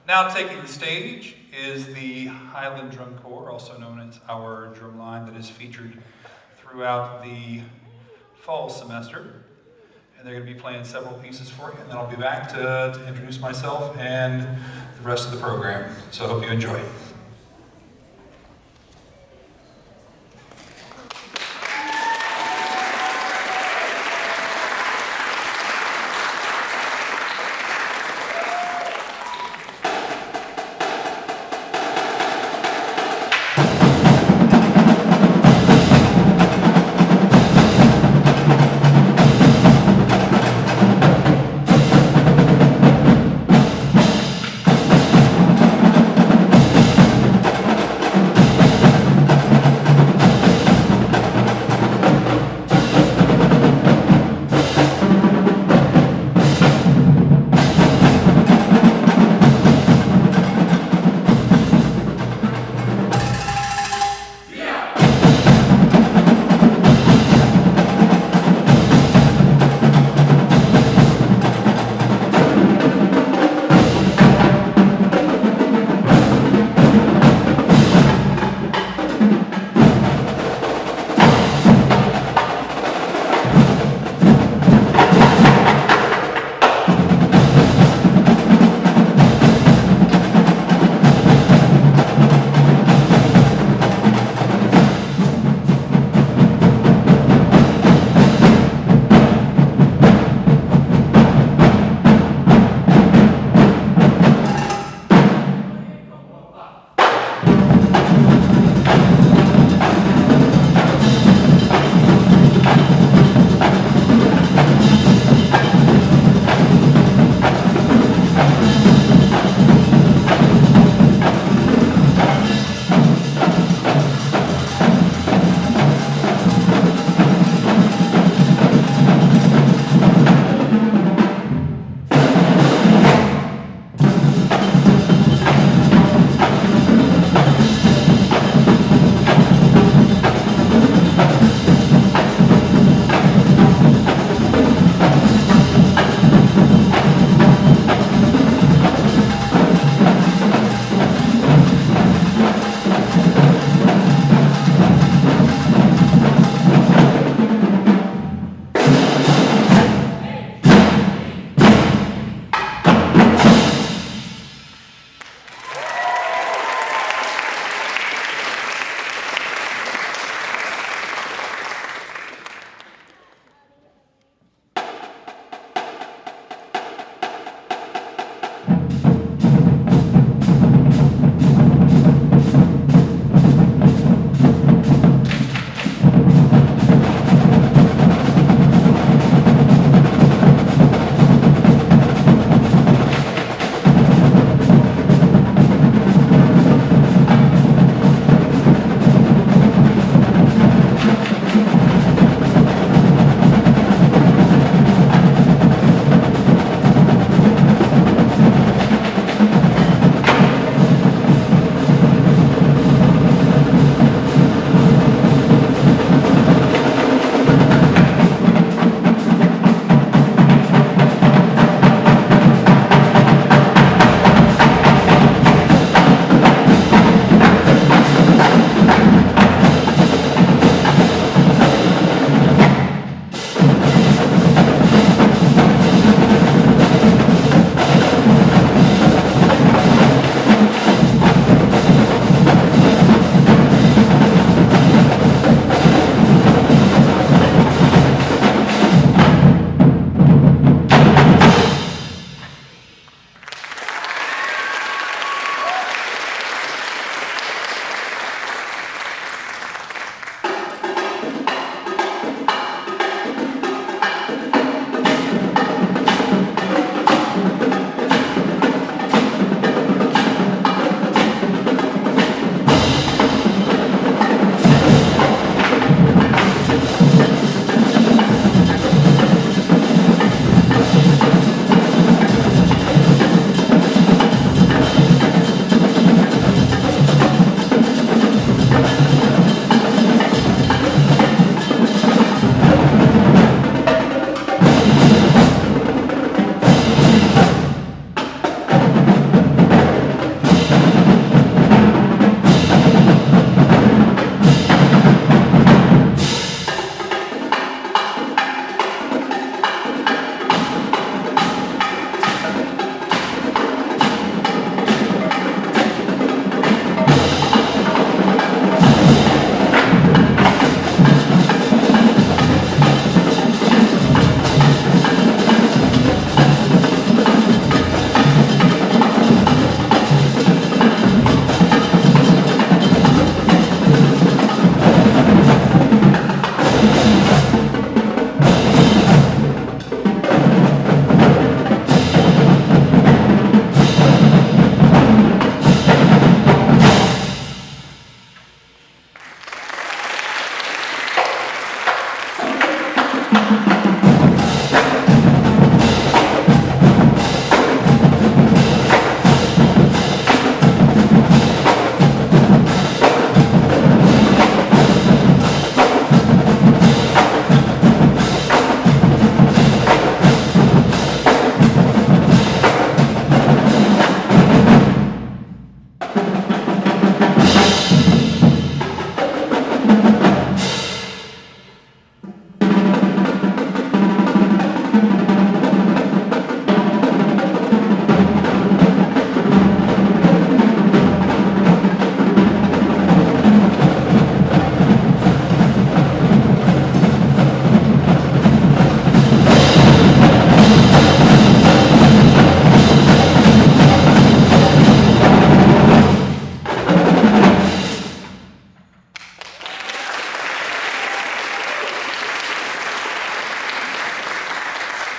Now taking the stage is the Highland Drum Corps, also known as our drum line that is featured throughout the fall semester. And they're going to be playing several pieces for you, and then I'll be back to introduce myself and the rest of the program. So I hope you enjoy.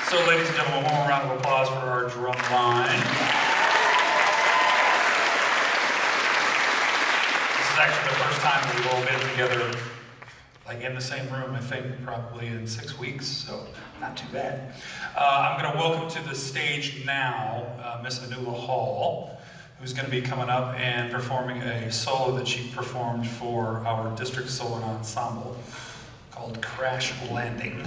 So, ladies and gentlemen, one more round of applause for our drum line. This is actually the first time we've all been together, like in the same room, I think, probably in 6 weeks, so not too bad. I'm going to welcome to the stage now Miss Inula Hall, who's going to be coming up and performing a solo that she performed for our district solo ensemble called Crash Landing.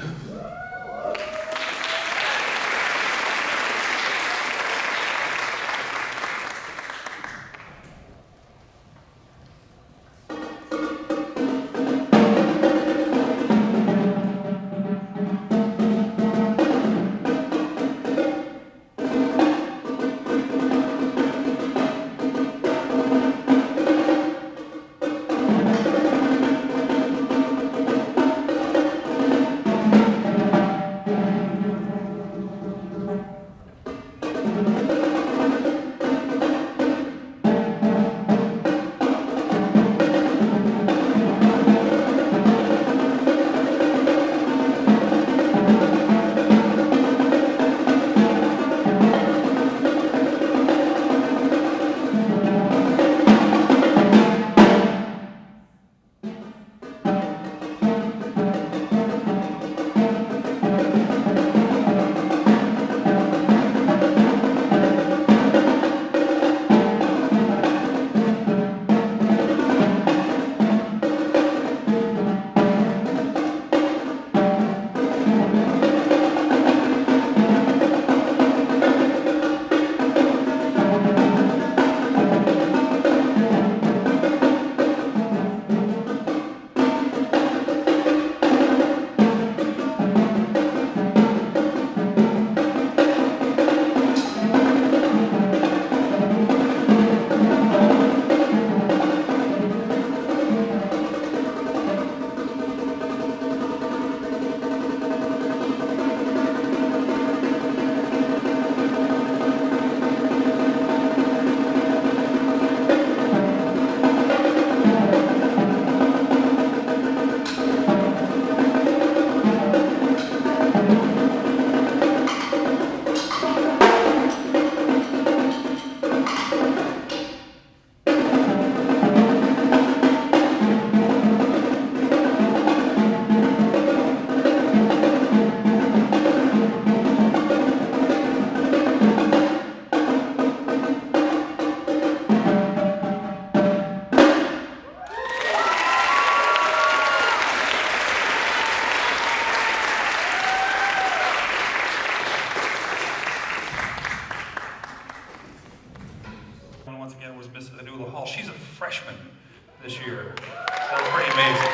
This year. That's pretty amazing.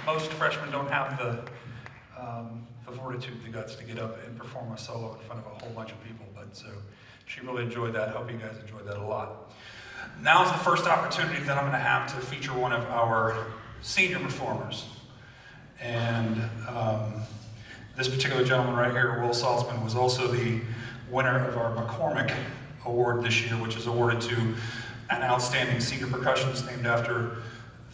Most freshmen don't have the fortitude, the guts to get up and perform a solo in front of a whole bunch of people, but so she really enjoyed that. I hope you guys enjoyed that a lot. Now's the first opportunity that I'm going to have to feature one of our senior performers. And this particular gentleman right here, Will Saltzmann, was also the winner of our McCormick Award this year, which is awarded to an outstanding senior percussionist named after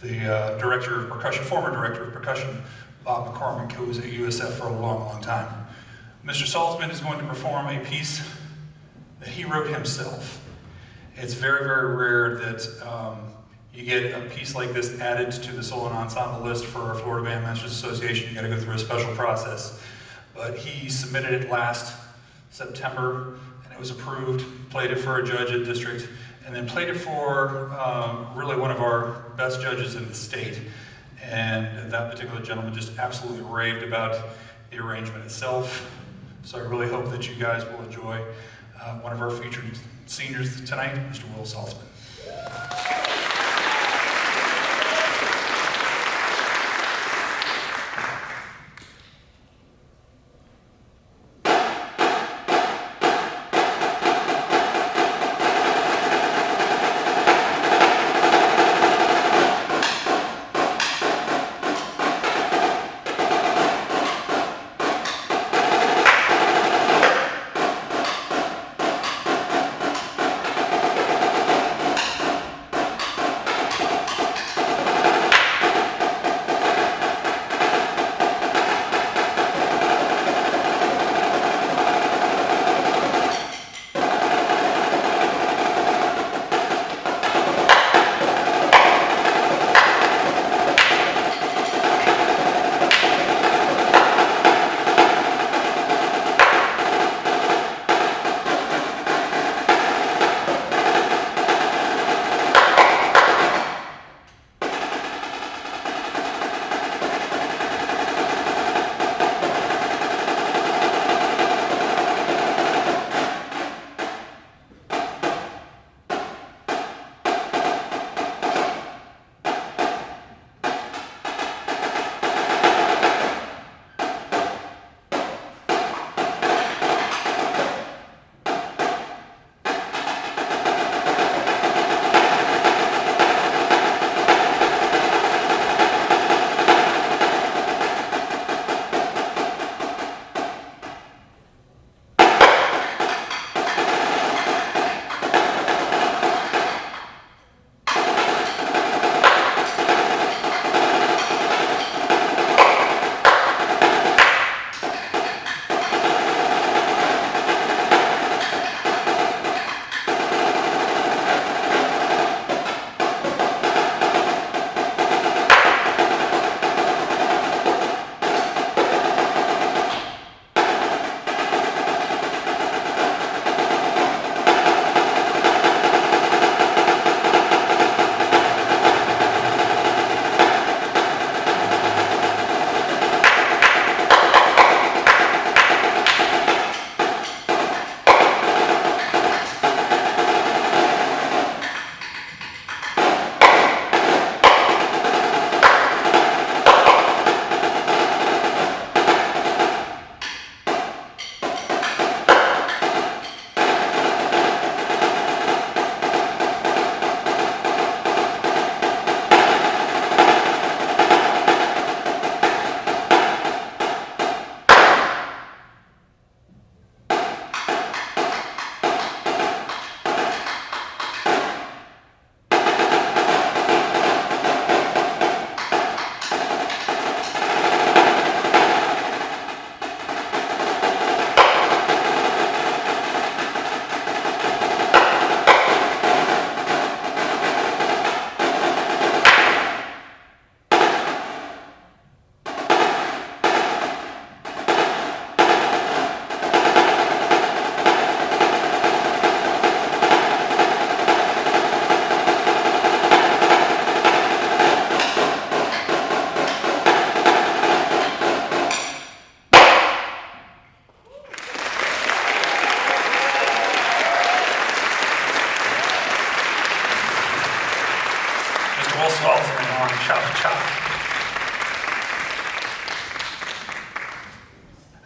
the director of percussion, former director of percussion, Bob McCormick, who was at USF for a long, long time. Mr. Saltzmann is going to perform a piece that he wrote himself. It's very, very rare that you get a piece like this added to the solo and ensemble list for our Florida Bandmasters Association, you got to go through a special process. But he submitted it last September, and it was approved, played it for a judge at district, and then played it for really one of our best judges in the state. And that particular gentleman just absolutely raved about the arrangement itself. So I really hope that you guys will enjoy one of our featured seniors tonight, Mr. Will Saltzmann.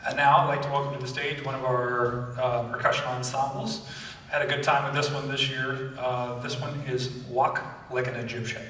And now I'd like to welcome to the stage one of our percussion ensembles. I had a good time with this one this year. This one is Walk Like an Egyptian.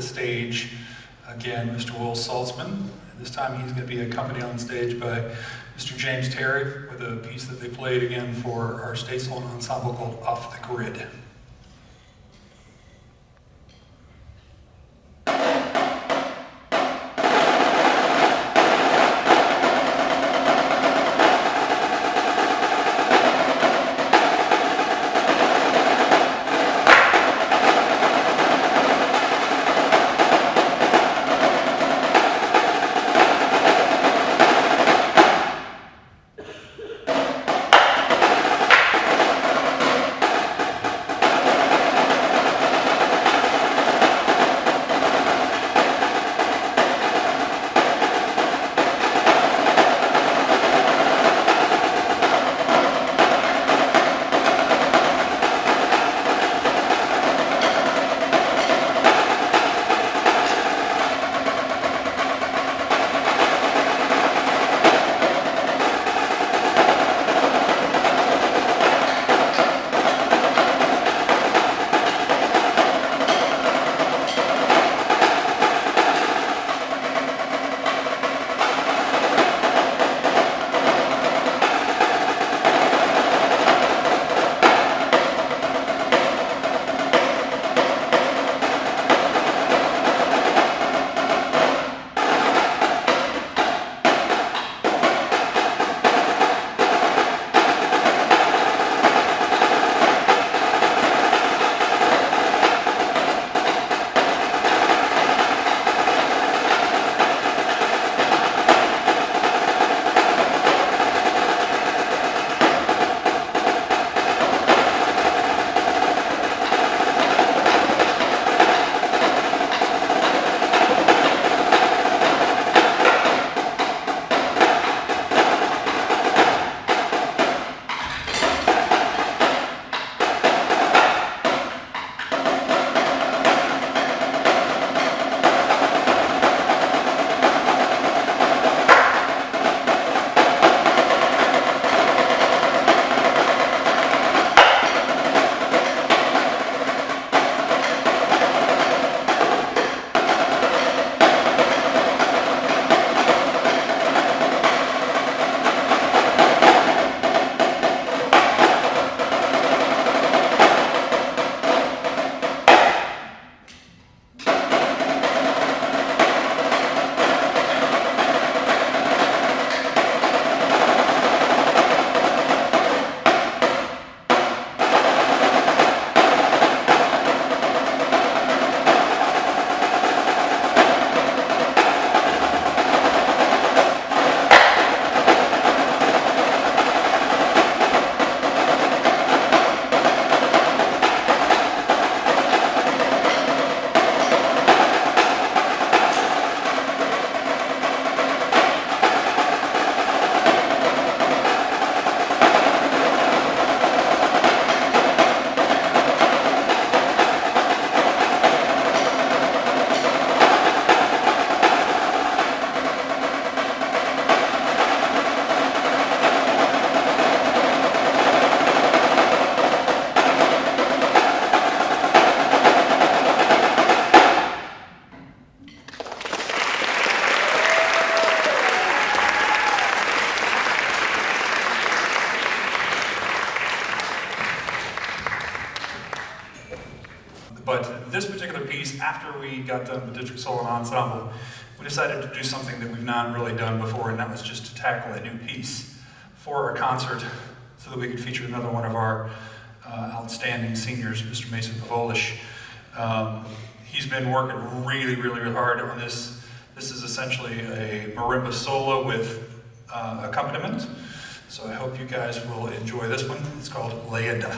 the stage, again, Mr. Will Saltzmann. And this time he's going to be accompanied on stage by Mr. James Terry with a piece that they played again for our state solo ensemble called Off the Grid. But this particular piece, after we got done with District Solo Ensemble, we decided to do something that we've not really done before, and that was just to tackle a new piece for our concert so that we could feature another one of our outstanding seniors, Mr. Mason Povolish. He's been working really hard on this. This is essentially a Marimba Solo with accompaniment. So I hope you guys will enjoy this one. It's called Highlander.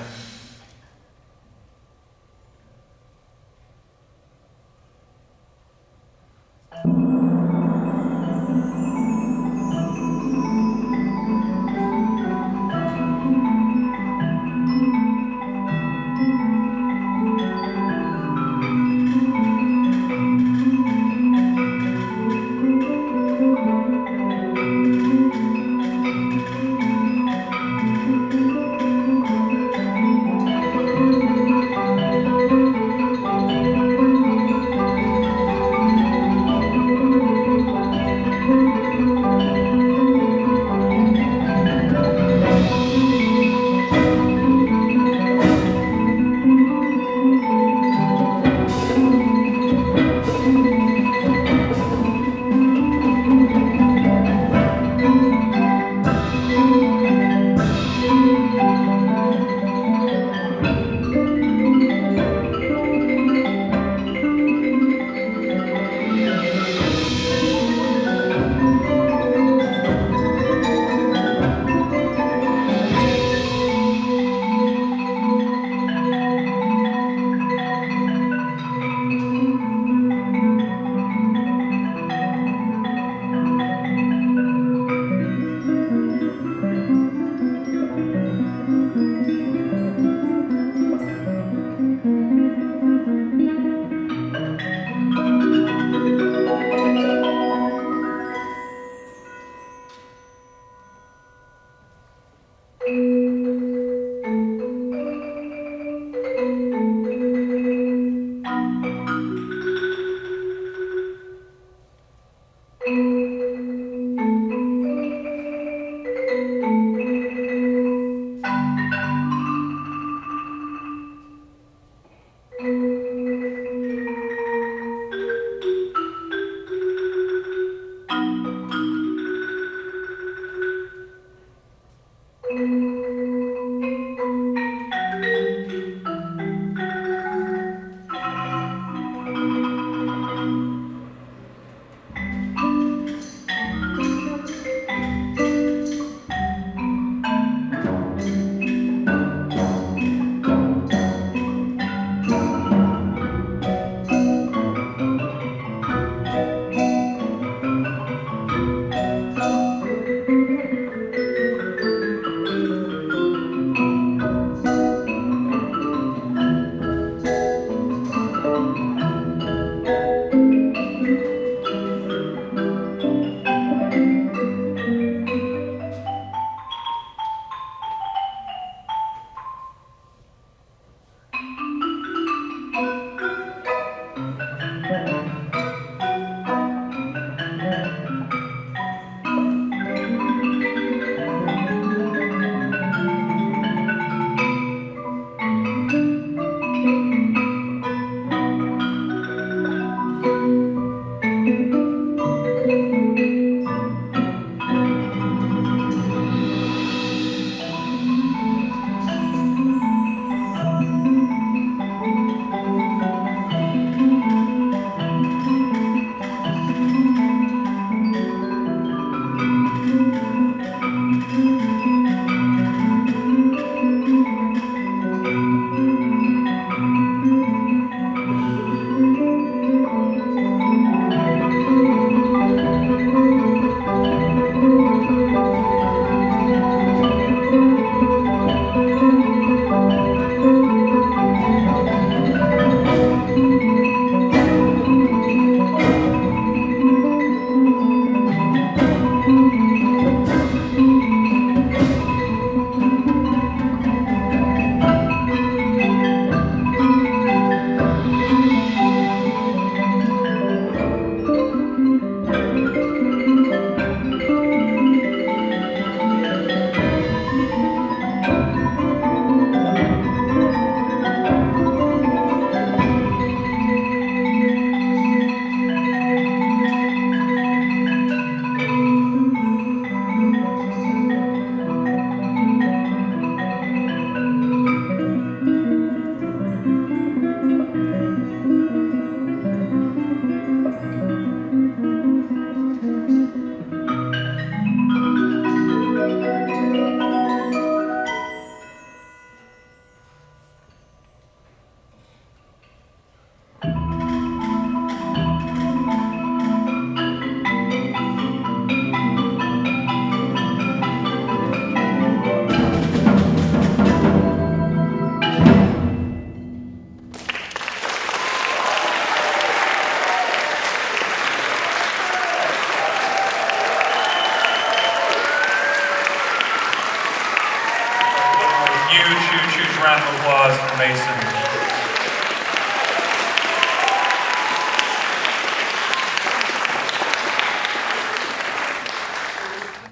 round of applause for Mason.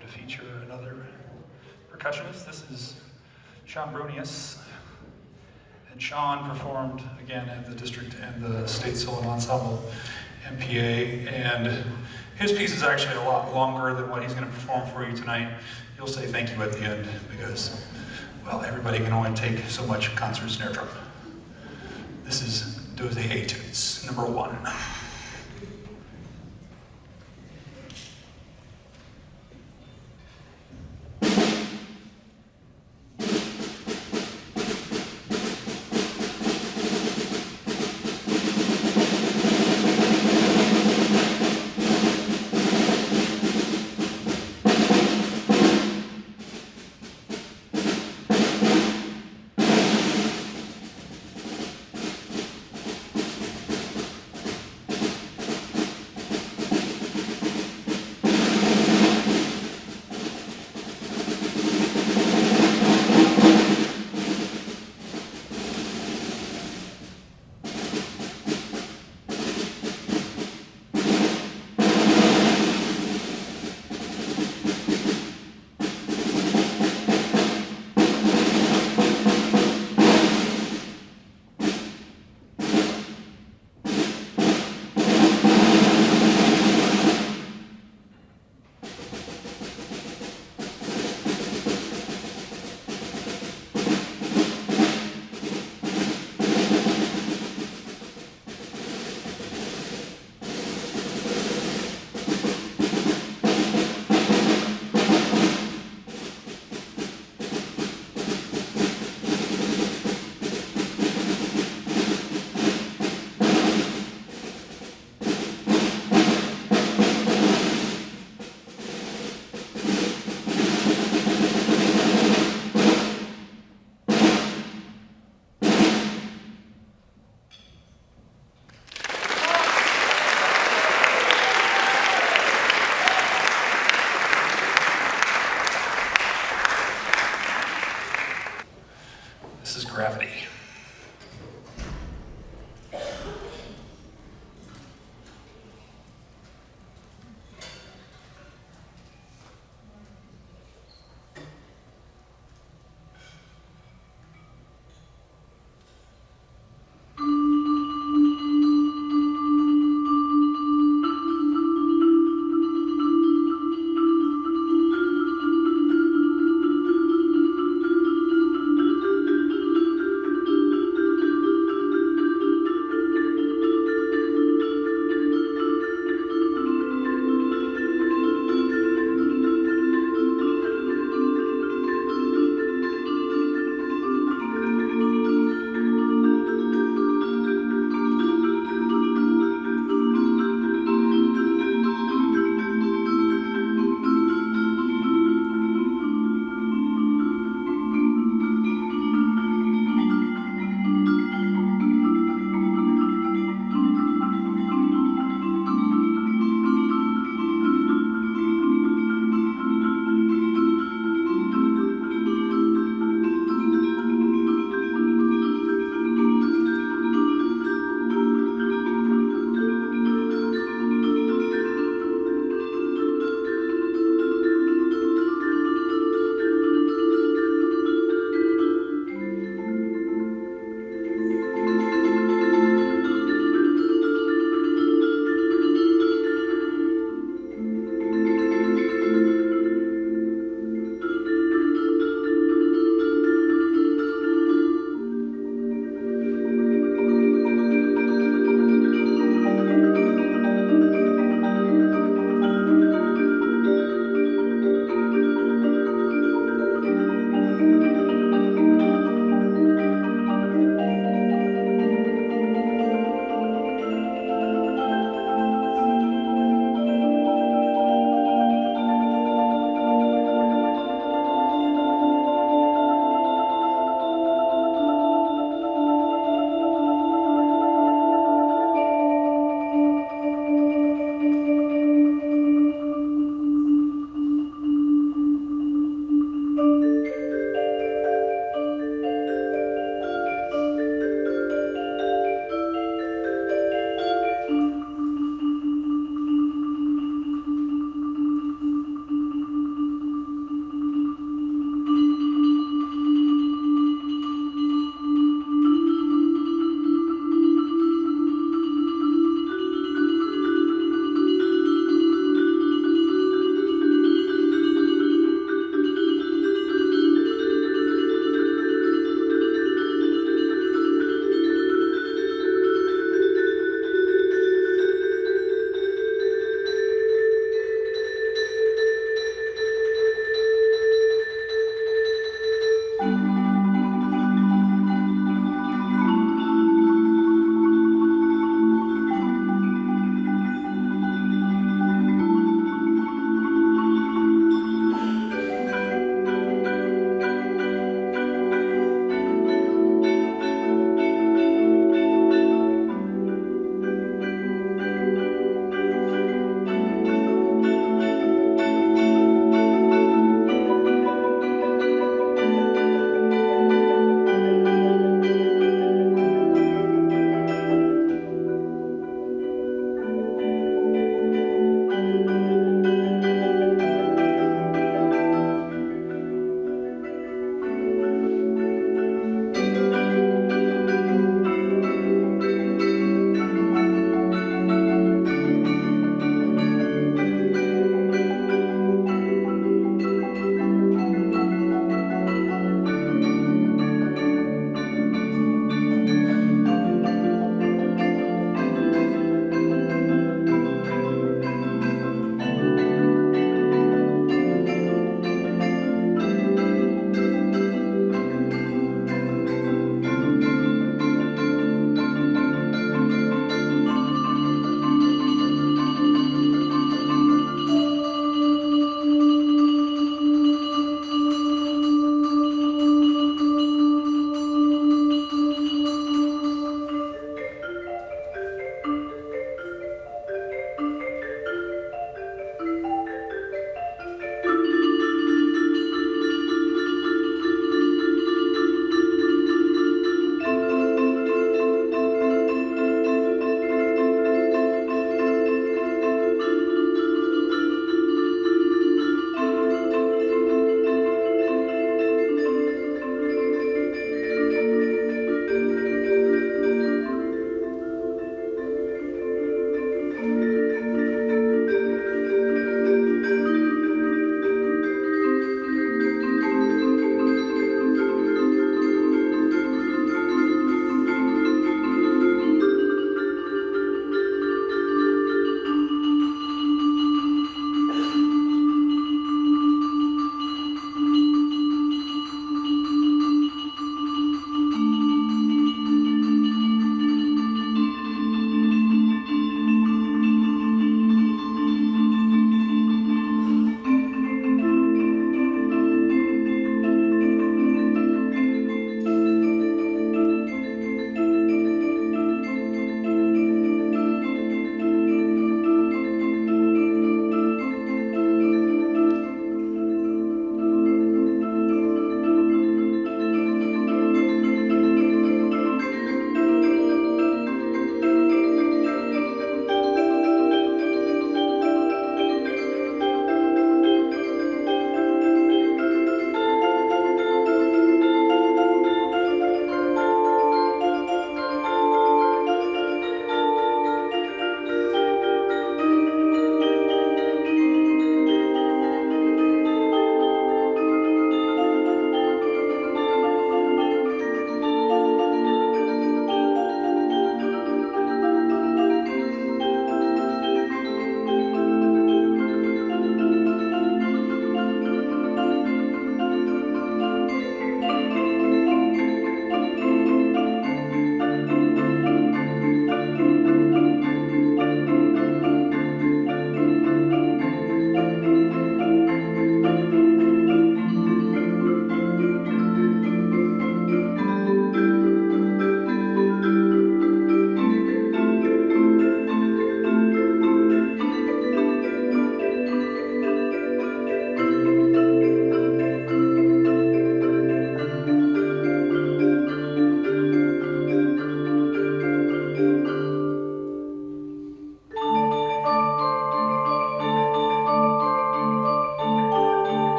To feature another percussionist, this is Bruinius. And Sean performed again at the district and the state solo ensemble MPA, and his piece is actually a lot longer than what he's going to perform for you tonight. You'll say thank you at the end because, well, everybody can only take so much concert snare drum. This is Dos Etudes, number 1. Gravity.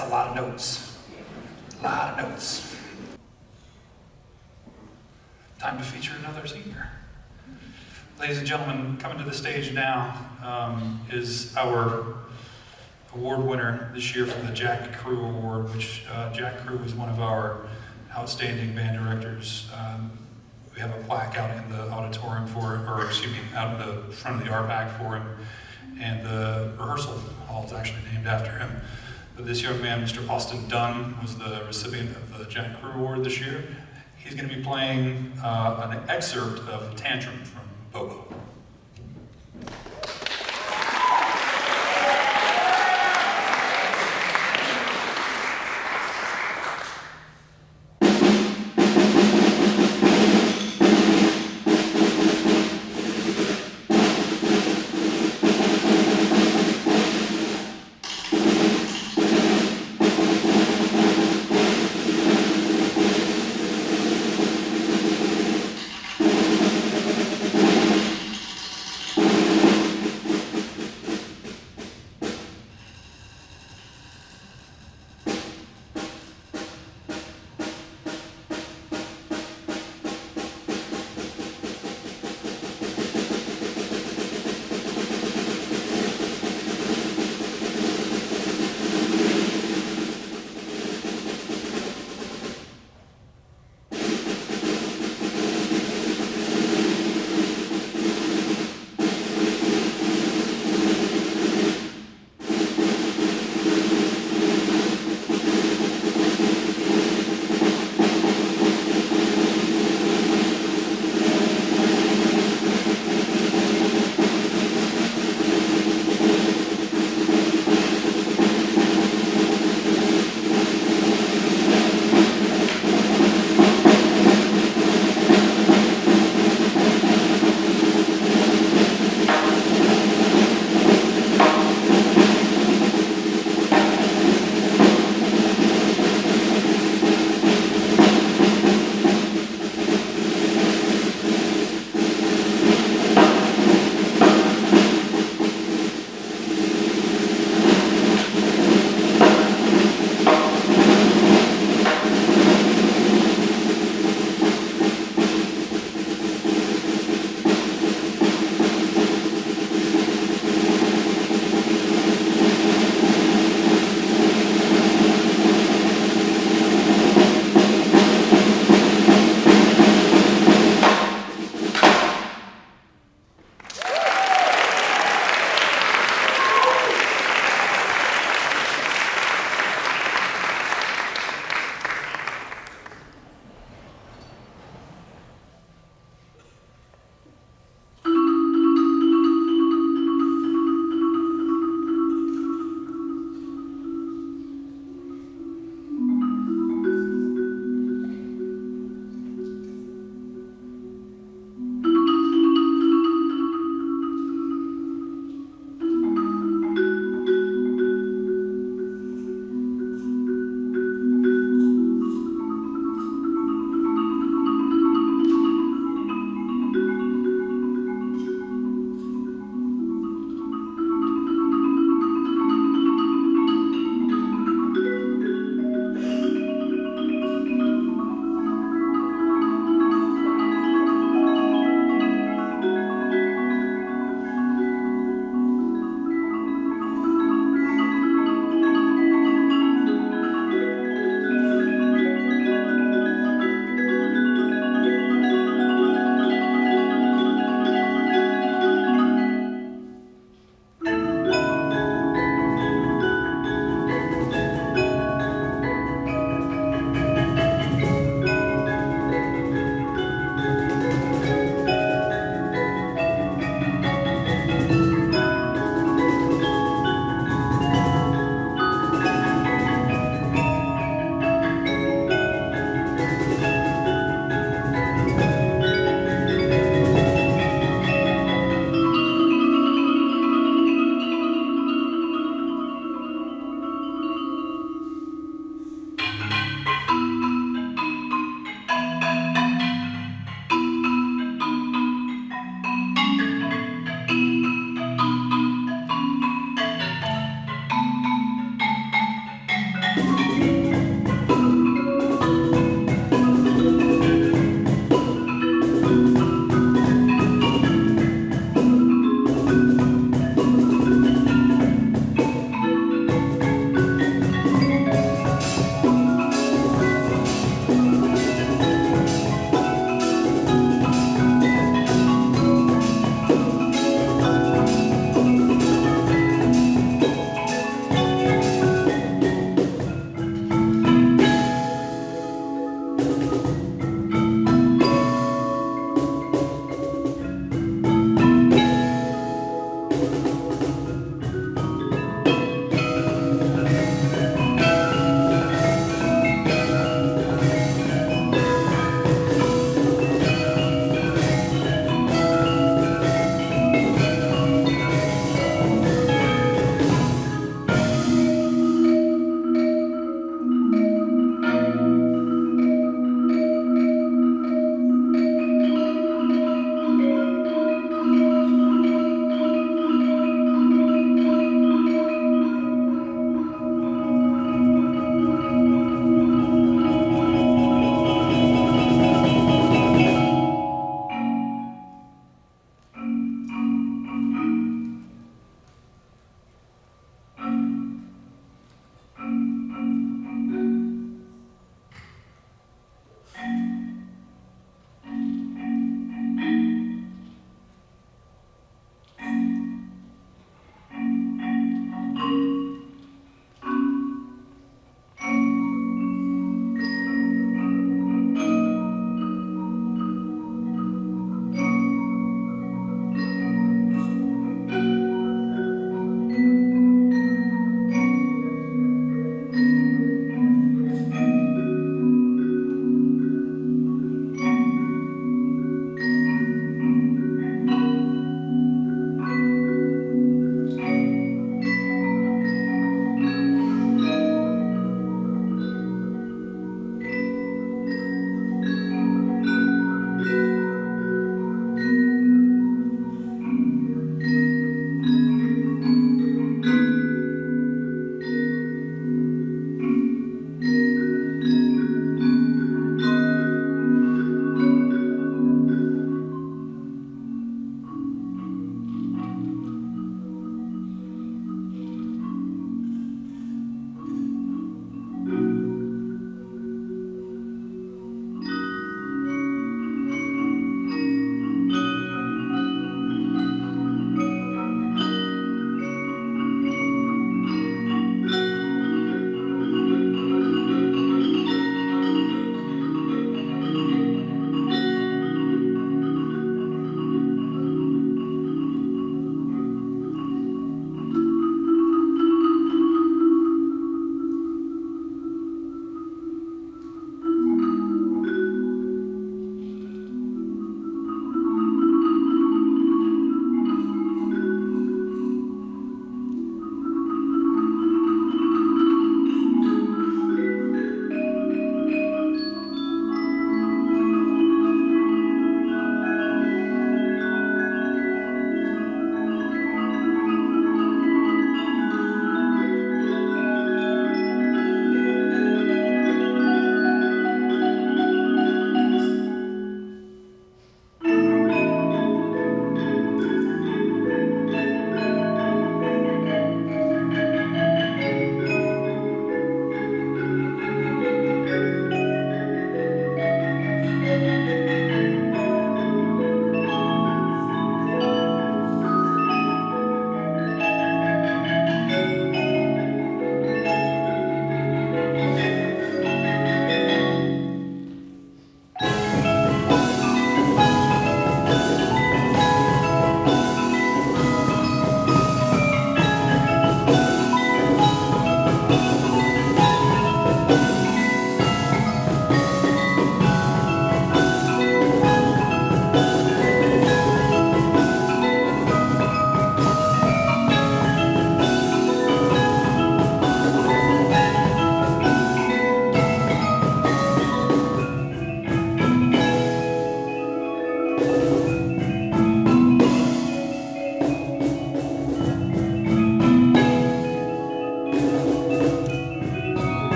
That's a lot of notes. A lot of notes. Time to feature another senior. Ladies and gentlemen, coming to the stage now is our award winner this year for the Jack Crew Award, which Jack Crew is one of our outstanding band directors. We have a plaque out in the auditorium for him, or excuse me, out in the front of the RPAC for him, and the rehearsal hall is actually named after him. But this young man, Mr. Austin Dunn, was the recipient of the Jack Crew Award this year. He's going to be playing an excerpt of Tantrum from Bobo.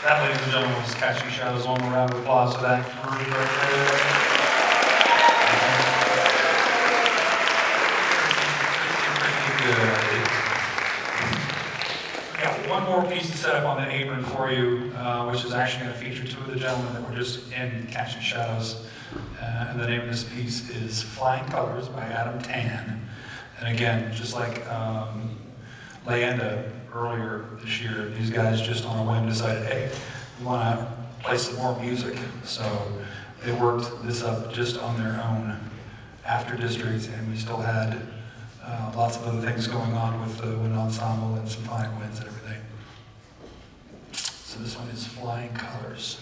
That, ladies and gentlemen, was Catching Shadows. One more round of applause for that group right there. Pretty good. Got one more piece to set up on the apron for you, which is actually going to feature two of the gentlemen that were just in Catching Shadows. And the name of this piece is Flying Colors by Adam Tan. And again, just like Leanda earlier this year, these guys just on a whim decided, hey, we want to play some more music. So they worked this up just on their own after District, and we still had lots of other things going on with the wind ensemble and symphonic winds and everything. So this one is Flying Colors.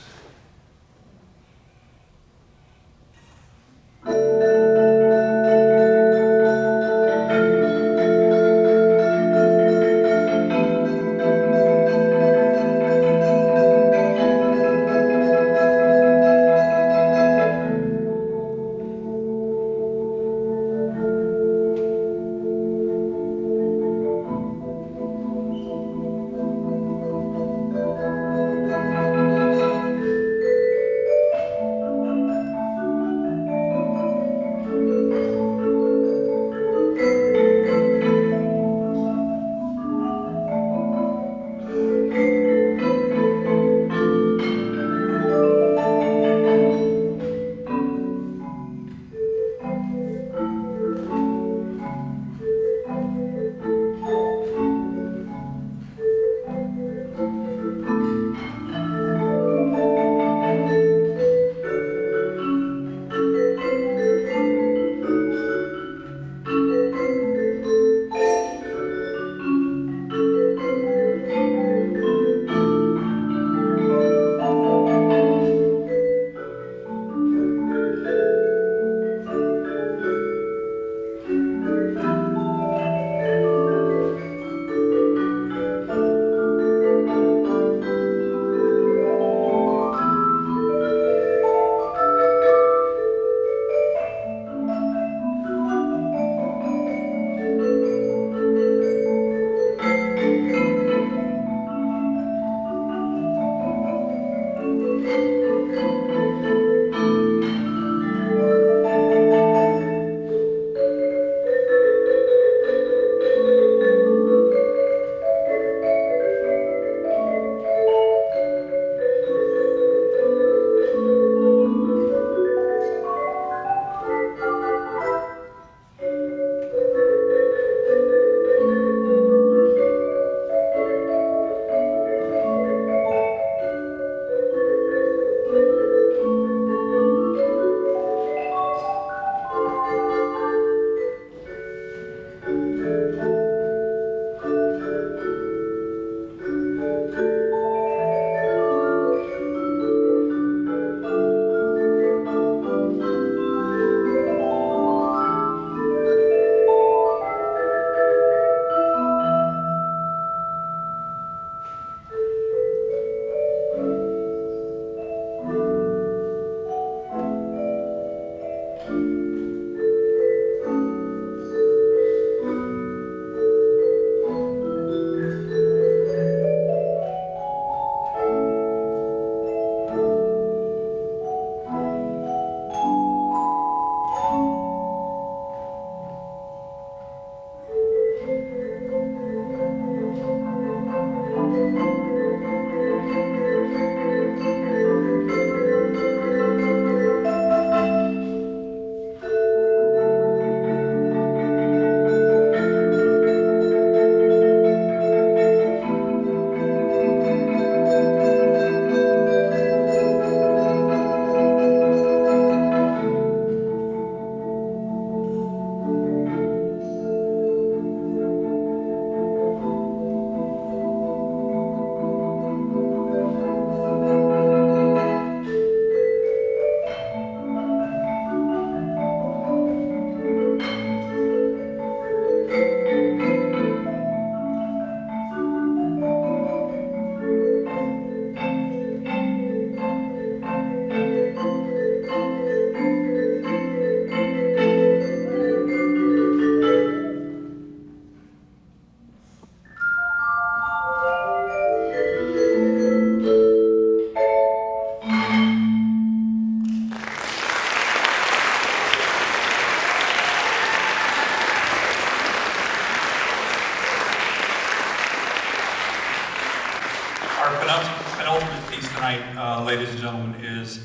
tonight, ladies and gentlemen, is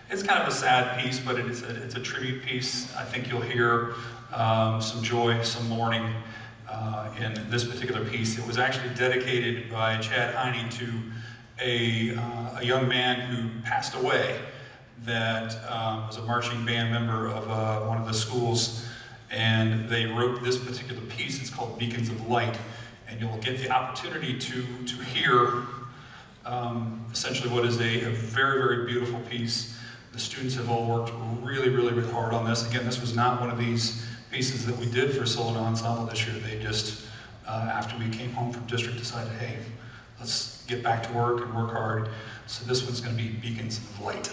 it's kind of a sad piece, but it's a tribute piece. I think you'll hear some joy, some mourning in this particular piece. It was actually dedicated by Chad Haughey to a young man who passed away that was a marching band member of one of the schools, and they wrote this particular piece. It's called Beacons of Light, and you'll get the opportunity to hear essentially what is a very, very beautiful piece. The students have all worked really, really, really hard on this. Again, this was not one of these pieces that we did for Solo Ensemble this year. They just, after we came home from district, decided, hey, let's get back to work and work hard. So this one's going to be Beacons of Light.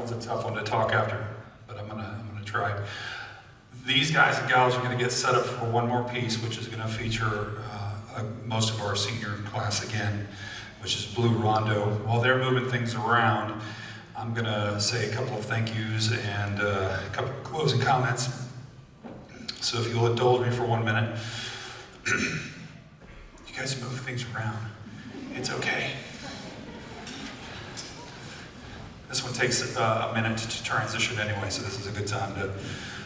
one's a tough one to talk after, but I'm gonna try. These guys and gals are gonna get set up for one more piece, which is gonna feature most of our senior class again, which is Blue Rondo. While they're moving things around, I'm gonna say a couple of thank yous and a couple of closing comments. So if you'll indulge me for 1 minute. You guys move things around. It's okay. This one takes a minute to transition anyway, so this is a good time to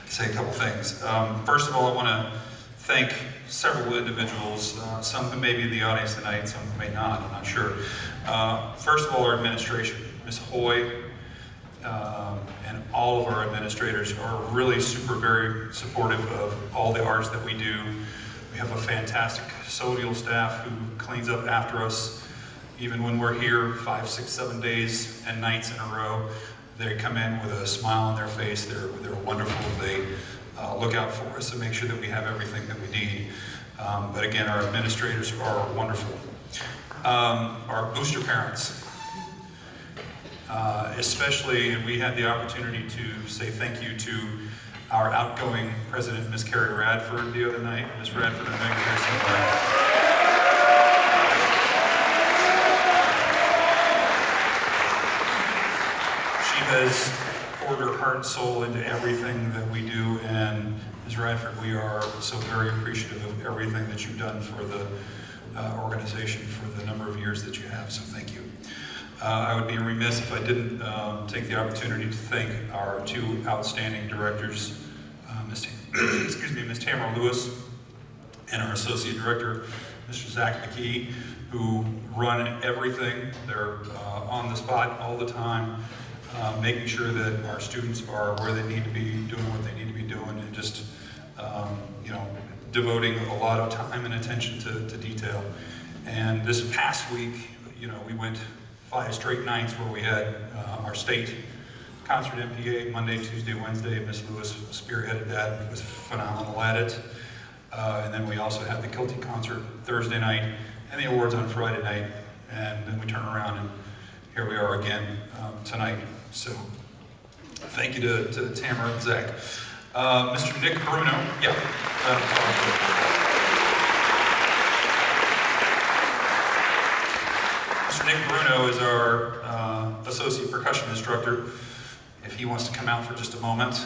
say a couple things. First of all, I want to thank several individuals, some who may be in the audience tonight, some who may not, I'm not sure. First of all, our administration, Ms. Haughey, and all of our administrators are really very supportive of all the arts that we do. We have a fantastic custodial staff who cleans up after us. Even when we're here 5, 6, 7 days and nights in a row, they come in with a smile on their face. They're wonderful. They look out for us and make sure that we have everything that we need. But again, our administrators are wonderful. Our booster parents, especially, we had the opportunity to say thank you to our outgoing president, Ms. Carrie Radford, the other night. Ms. Radford, I know you're here somewhere. She has poured her heart and soul into everything that we do, and Ms. Radford, we are so very appreciative of everything that you've done for the organization for the number of years that you have, so thank you. I would be remiss if I didn't take the opportunity to thank our two outstanding directors, Ms. Tamara Lewis and our associate director, Mr. Zach McKee, who run everything. They're on the spot all the time, making sure that our students are where they need to be, doing what they need to be doing, and just devoting a lot of time and attention to detail. And this past week, we went 5 straight nights where we had our state concert MPA Monday, Tuesday, Wednesday. Miss Lewis spearheaded that and was phenomenal at it. And then we also had the Kiltie concert Thursday night and the awards on Friday night. And then we turn around and here we are again tonight. So thank you to Tamara and Zach. Mr. Nick Bruno, yeah. Mr. Nick Bruno is our associate percussion instructor. If he wants to come out for just a moment,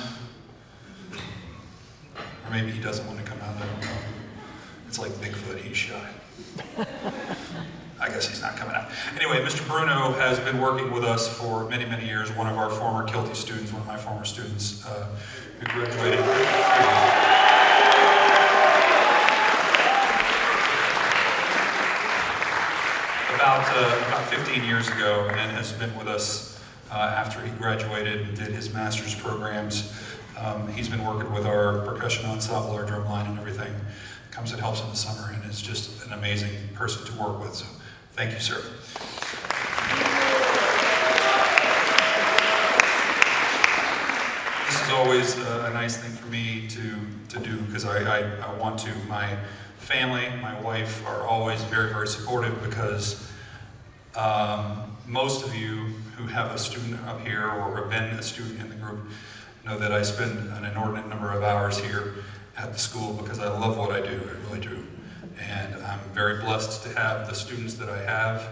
or maybe he doesn't want to come out, I don't know. It's like Bigfoot, he's shy. I guess he's not coming out. Anyway, Mr. Bruno has been working with us for many, many years, one of our former Kiltie students, one of my former students who graduated. About 15 years ago, and has been with us after he graduated and did his master's programs. He's been working with our percussion ensemble, our drum line and everything. Comes and helps in the summer and is just an amazing person to work with. So thank you, sir. This is always a nice thing for me to do because I want to. My family, my wife are always very, very supportive because most of you who have a student up here or have been a student in the group know that I spend an inordinate number of hours here at the school because I love what I do, I really do. And I'm very blessed to have the students that I have.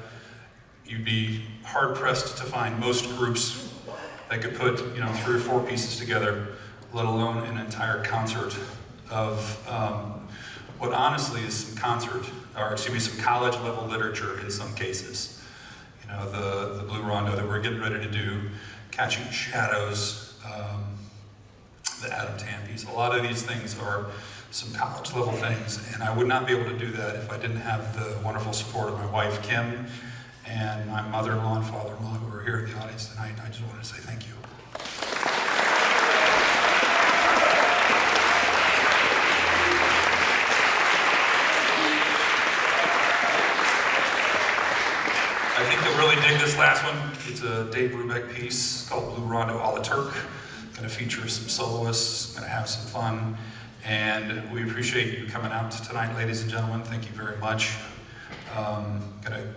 You'd be hard-pressed to find most groups that could put 3 or 4 pieces together, let alone an entire concert of what honestly is some college-level literature in some cases. The Blue Rondo that we're getting ready to do, Catching Shadows, the Adam Tam piece. A lot of these things are some college-level things, and I would not be able to do that if I didn't have the wonderful support of my wife, Kim, and my mother-in-law and father-in-law who are here in the audience tonight. I just wanted to say thank you. I think you'll really dig this last one. It's a Dave Brubeck piece called Blue Rondo a la Turk. Going to feature some soloists, going to have some fun, and we appreciate you coming out tonight, ladies and gentlemen. Thank you very much. Going to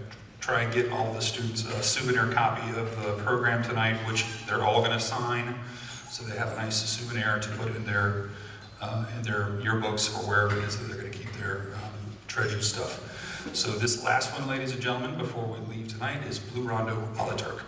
try and get all the students a souvenir copy of the program tonight, which they're all going to sign, so they have a nice souvenir to put in their yearbooks or wherever it is that they're going to keep their treasured stuff. So this last one, ladies and gentlemen, before we leave tonight, is Blue Rondo a la Turk.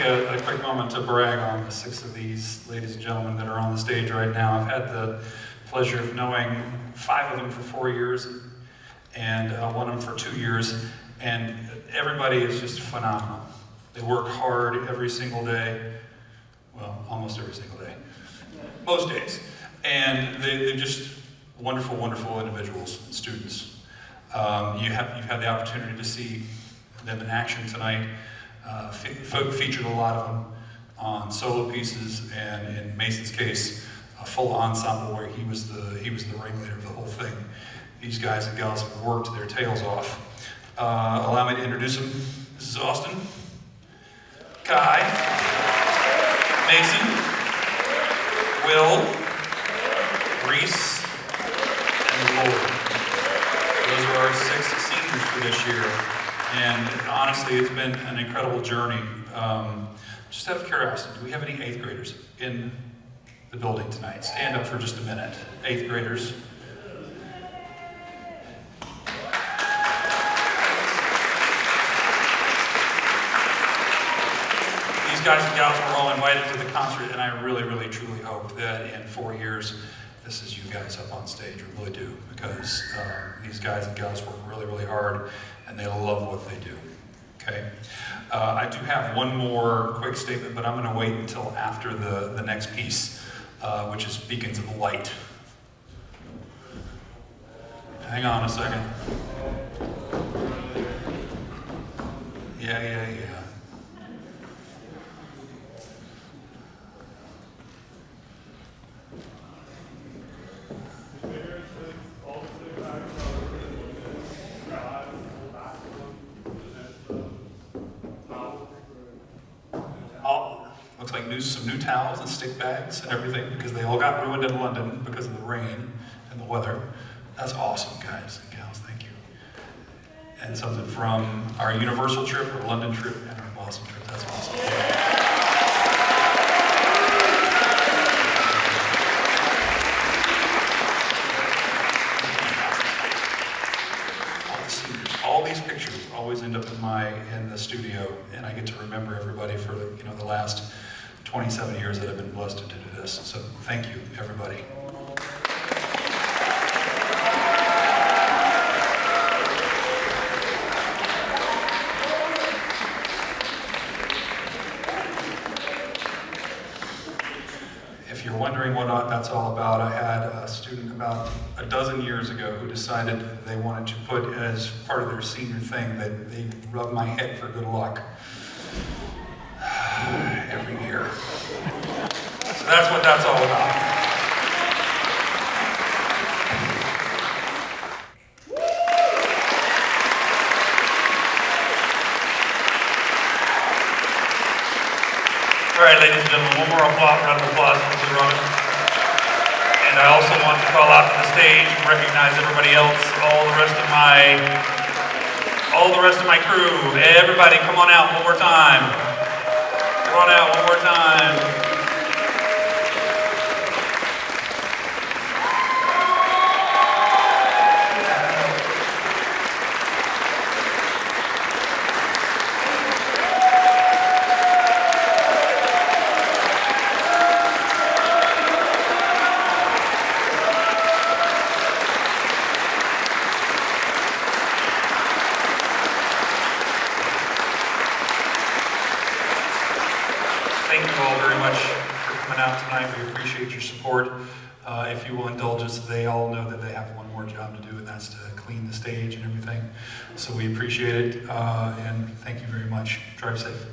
a quick moment to brag on the 6 of these ladies and gentlemen that are on the stage right now. I've had the pleasure of knowing 5 of them for 4 years, and one of them for 2 years, and everybody is just phenomenal. They work hard every single day, well, almost every single day, most days, and they're just wonderful, wonderful individuals, students. You've had the opportunity to see them in action tonight. Featured a lot of them on solo pieces, and in Mason's case, a full ensemble where he was the ringleader of the whole thing. These guys and gals have worked their tails off. Allow me to introduce them. This is Austin, Kai, Mason, Will, Reese, and Lord. Those are our 6 seniors for this year. And honestly, it's been an incredible journey. Just out of curiosity, do we have any 8th graders in the building tonight? Stand up for just a minute. 8th graders. These guys and gals were all invited to the concert, and I really, really, truly hope that in 4 years, this is you guys up on stage. I really do, because these guys and gals work really, really hard, and they love what they do. Okay? I do have one more quick statement, but I'm going to wait until after the next piece, which is Beacons of Light. Hang on a second. Yeah. Looks like some new towels and stick bags and everything, because they all got ruined in London because of the rain and the weather. That's awesome, guys and gals, thank you. And something from our Universal trip, our London trip, and our Boston trip. That's awesome. All these pictures always end up in the studio, and I get to remember everybody for the last 27 years that I've been blessed to do this. So thank you, everybody. If you're wondering what that's all about, I had a student about a dozen years ago who decided they wanted to put as part of their senior thing that they rub my head for good luck every year. So that's what that's all about. All right, ladies and gentlemen, one more round of applause for Mr. Robin. And I also want to call out to the stage and recognize everybody else, all the rest of my crew. Everybody, come on out one more time. Come on out one more time. Thank you all very much for coming out tonight. We appreciate your support. If you will indulge us, they all know that they have one more job to do, and that's to clean the stage and everything. So we appreciate it, and thank you very much. Drive safe.